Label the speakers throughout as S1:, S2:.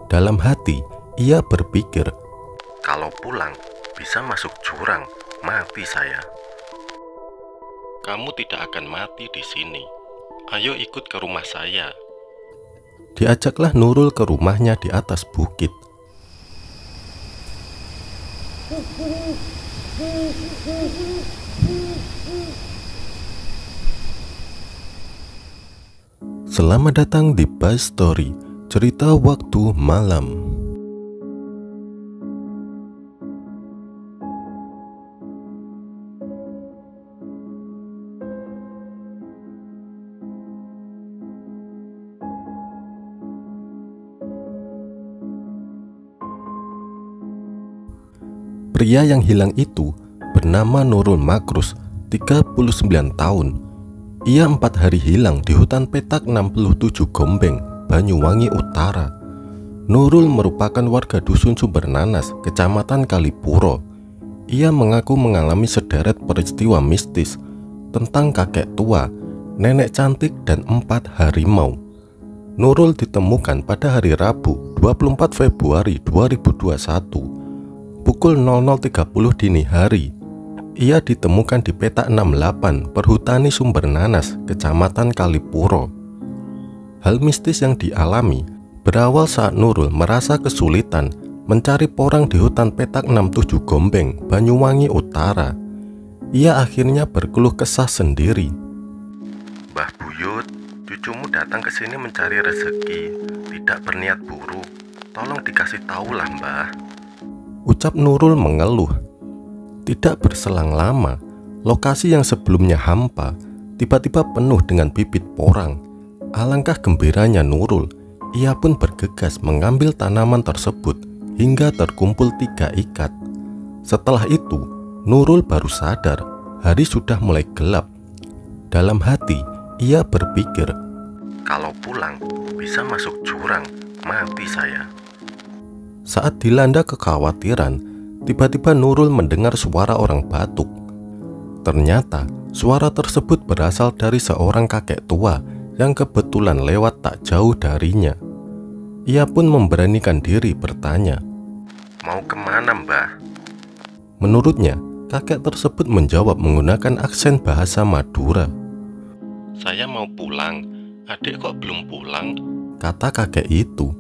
S1: Dalam hati, ia berpikir, kalau pulang bisa masuk jurang, mati saya. Kamu tidak akan mati di sini. Ayo ikut ke rumah saya. Diajaklah Nurul ke rumahnya di atas bukit. Selamat datang di Buzz Story, cerita waktu malam. Pria yang hilang itu bernama Nurul Makrus, 39 tahun. Ia 4 hari hilang di hutan petak 67 Gombeng, Banyuwangi Utara. Nurul merupakan warga dusun Sumbernanas, Kecamatan Kalipuro. Ia mengaku mengalami sederet peristiwa mistis tentang kakek tua, nenek cantik, dan 4 harimau. Nurul ditemukan pada hari Rabu 24 Februari 2021 pukul 00.30 dini hari. Ia ditemukan di petak 68 Perhutani Sumbernanas, Kecamatan Kalipuro. Hal mistis yang dialami berawal saat Nurul merasa kesulitan mencari porang di hutan petak 67 Gombeng, Banyuwangi Utara. Ia akhirnya berkeluh kesah sendiri. Mbah Buyut, cucumu datang ke sini mencari rezeki, tidak berniat buruk. Tolong dikasih tahulah, Mbah. Ucap Nurul mengeluh. Tidak berselang lama, lokasi yang sebelumnya hampa tiba-tiba penuh dengan bibit porang. Alangkah gembiranya Nurul, ia pun bergegas mengambil tanaman tersebut hingga terkumpul 3 ikat. Setelah itu, Nurul baru sadar hari sudah mulai gelap. Dalam hati, ia berpikir, kalau pulang bisa masuk jurang, mati saya. Saat dilanda kekhawatiran, tiba-tiba Nurul mendengar suara orang batuk. Ternyata suara tersebut berasal dari seorang kakek tua yang kebetulan lewat tak jauh darinya. Ia pun memberanikan diri bertanya, mau kemana, Mbah? Menurutnya, kakek tersebut menjawab menggunakan aksen bahasa Madura. Saya mau pulang, adik kok belum pulang? Kata kakek itu.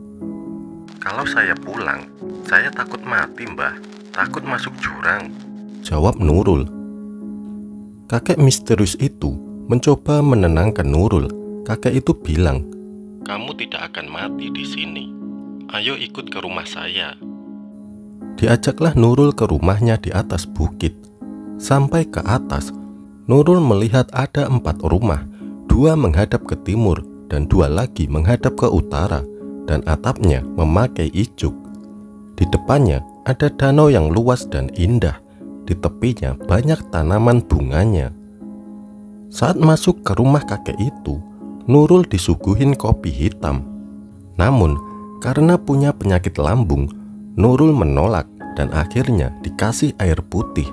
S1: Kalau saya pulang, saya takut mati, Mbah. Takut masuk jurang, jawab Nurul. Kakek misterius itu mencoba menenangkan Nurul. Kakek itu bilang, kamu tidak akan mati di sini. Ayo ikut ke rumah saya. Diajaklah Nurul ke rumahnya di atas bukit. Sampai ke atas, Nurul melihat ada 4 rumah. 2 menghadap ke timur dan 2 lagi menghadap ke utara, dan atapnya memakai icuk. Di depannya ada danau yang luas dan indah. Di tepinya banyak tanaman bunganya. Saat masuk ke rumah kakek itu, Nurul disuguhin kopi hitam. Namun, karena punya penyakit lambung, Nurul menolak dan akhirnya dikasih air putih.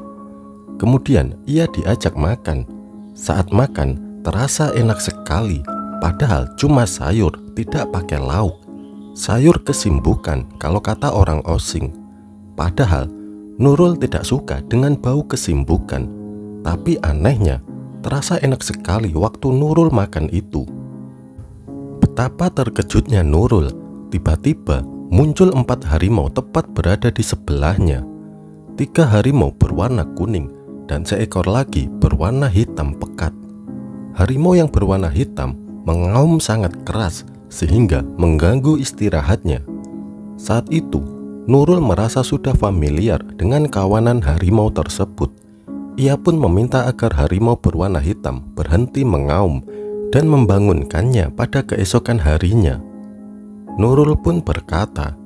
S1: Kemudian ia diajak makan. Saat makan, terasa enak sekali, padahal cuma sayur, tidak pakai lauk. Sayur kesimbukan kalau kata orang Osing. Padahal Nurul tidak suka dengan bau kesimbukan. Tapi anehnya, terasa enak sekali waktu Nurul makan itu. Betapa terkejutnya Nurul, tiba-tiba muncul 4 harimau tepat berada di sebelahnya. 3 harimau berwarna kuning dan seekor lagi berwarna hitam pekat. Harimau yang berwarna hitam mengaum sangat keras sehingga mengganggu istirahatnya. Saat itu, Nurul merasa sudah familiar dengan kawanan harimau tersebut. Ia pun meminta agar harimau berwarna hitam berhenti mengaum dan membangunkannya pada keesokan harinya. Nurul pun berkata,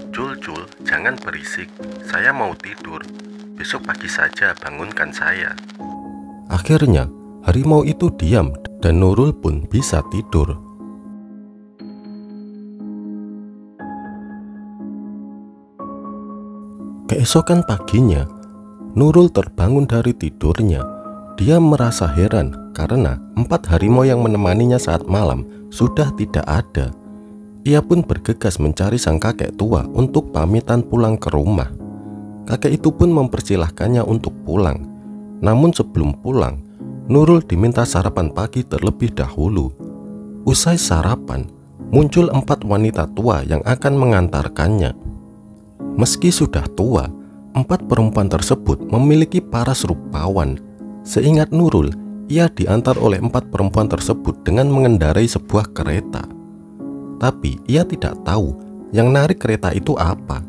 S1: Jul, jangan berisik, saya mau tidur. Besok pagi saja bangunkan saya. Akhirnya, harimau itu diam dan Nurul pun bisa tidur. Keesokan paginya, Nurul terbangun dari tidurnya. Dia merasa heran karena 4 harimau yang menemaninya saat malam sudah tidak ada. Ia pun bergegas mencari sang kakek tua untuk pamitan pulang ke rumah. Kakek itu pun mempersilahkannya untuk pulang. Namun sebelum pulang, Nurul diminta sarapan pagi terlebih dahulu. Usai sarapan, muncul 4 wanita tua yang akan mengantarkannya. Meski sudah tua, 4 perempuan tersebut memiliki paras rupawan. Seingat Nurul, ia diantar oleh 4 perempuan tersebut dengan mengendarai sebuah kereta. Tapi ia tidak tahu yang narik kereta itu apa.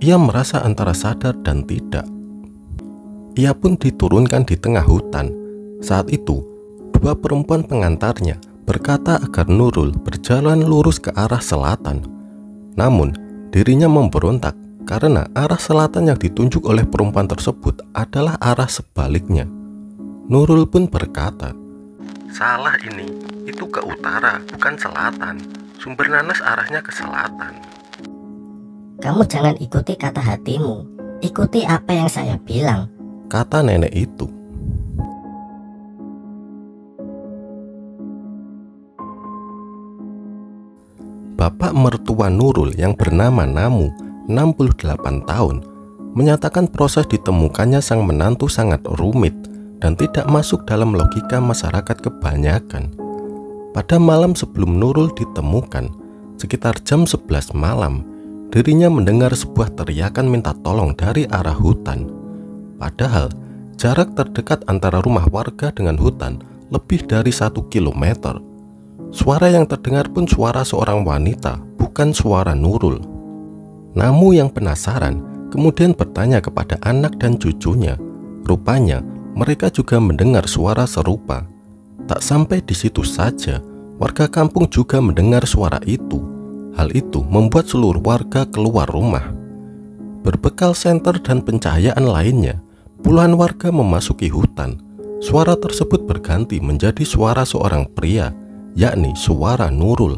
S1: Ia merasa antara sadar dan tidak. Ia pun diturunkan di tengah hutan. Saat itu, 2 perempuan pengantarnya berkata agar Nurul berjalan lurus ke arah selatan. Namun, dirinya memberontak karena arah selatan yang ditunjuk oleh perempuan tersebut adalah arah sebaliknya. Nurul pun berkata, "Salah ini, itu ke utara, bukan selatan. Sumber nanas arahnya ke selatan."
S2: Kamu jangan ikuti kata hatimu, ikuti apa yang saya bilang,
S1: kata nenek itu. Bapak mertua Nurul yang bernama Namu, 68 tahun, menyatakan proses ditemukannya sang menantu sangat rumit dan tidak masuk dalam logika masyarakat kebanyakan. Pada malam sebelum Nurul ditemukan, sekitar jam 11 malam, dirinya mendengar sebuah teriakan minta tolong dari arah hutan. Padahal, jarak terdekat antara rumah warga dengan hutan lebih dari 1 kilometer. Suara yang terdengar pun suara seorang wanita, bukan suara Nurul. Namu yang penasaran kemudian bertanya kepada anak dan cucunya. Rupanya mereka juga mendengar suara serupa. Tak sampai di situ saja, warga kampung juga mendengar suara itu. Hal itu membuat seluruh warga keluar rumah. Berbekal senter dan pencahayaan lainnya, puluhan warga memasuki hutan. Suara tersebut berganti menjadi suara seorang pria, yakni suara Nurul.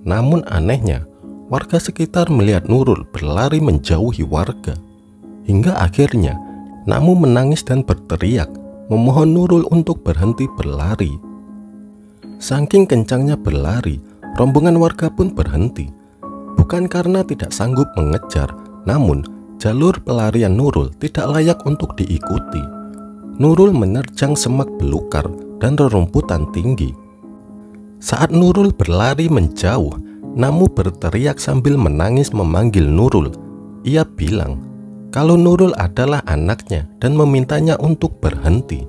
S1: Namun anehnya, warga sekitar melihat Nurul berlari menjauhi warga. Hingga akhirnya, Namu menangis dan berteriak, memohon Nurul untuk berhenti berlari. Saking kencangnya berlari, rombongan warga pun berhenti. Bukan karena tidak sanggup mengejar, namun jalur pelarian Nurul tidak layak untuk diikuti. Nurul menerjang semak belukar dan rerumputan tinggi. Saat Nurul berlari menjauh, Namu berteriak sambil menangis memanggil Nurul. Ia bilang kalau Nurul adalah anaknya dan memintanya untuk berhenti.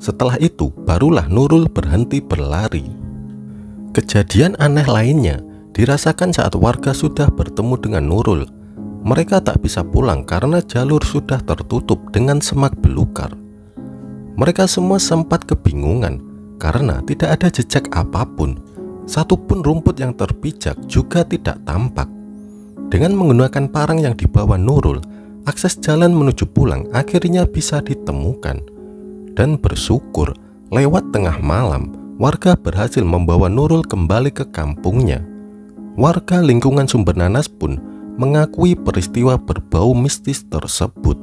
S1: Setelah itu, barulah Nurul berhenti berlari. Kejadian aneh lainnya dirasakan saat warga sudah bertemu dengan Nurul. Mereka tak bisa pulang karena jalur sudah tertutup dengan semak belukar. Mereka semua sempat kebingungan karena tidak ada jejak apapun. Satupun rumput yang terpijak juga tidak tampak. Dengan menggunakan parang yang dibawa Nurul, akses jalan menuju pulang akhirnya bisa ditemukan. Dan bersyukur, lewat tengah malam, warga berhasil membawa Nurul kembali ke kampungnya. Warga lingkungan Sumber Nanas pun mengakui peristiwa berbau mistis tersebut.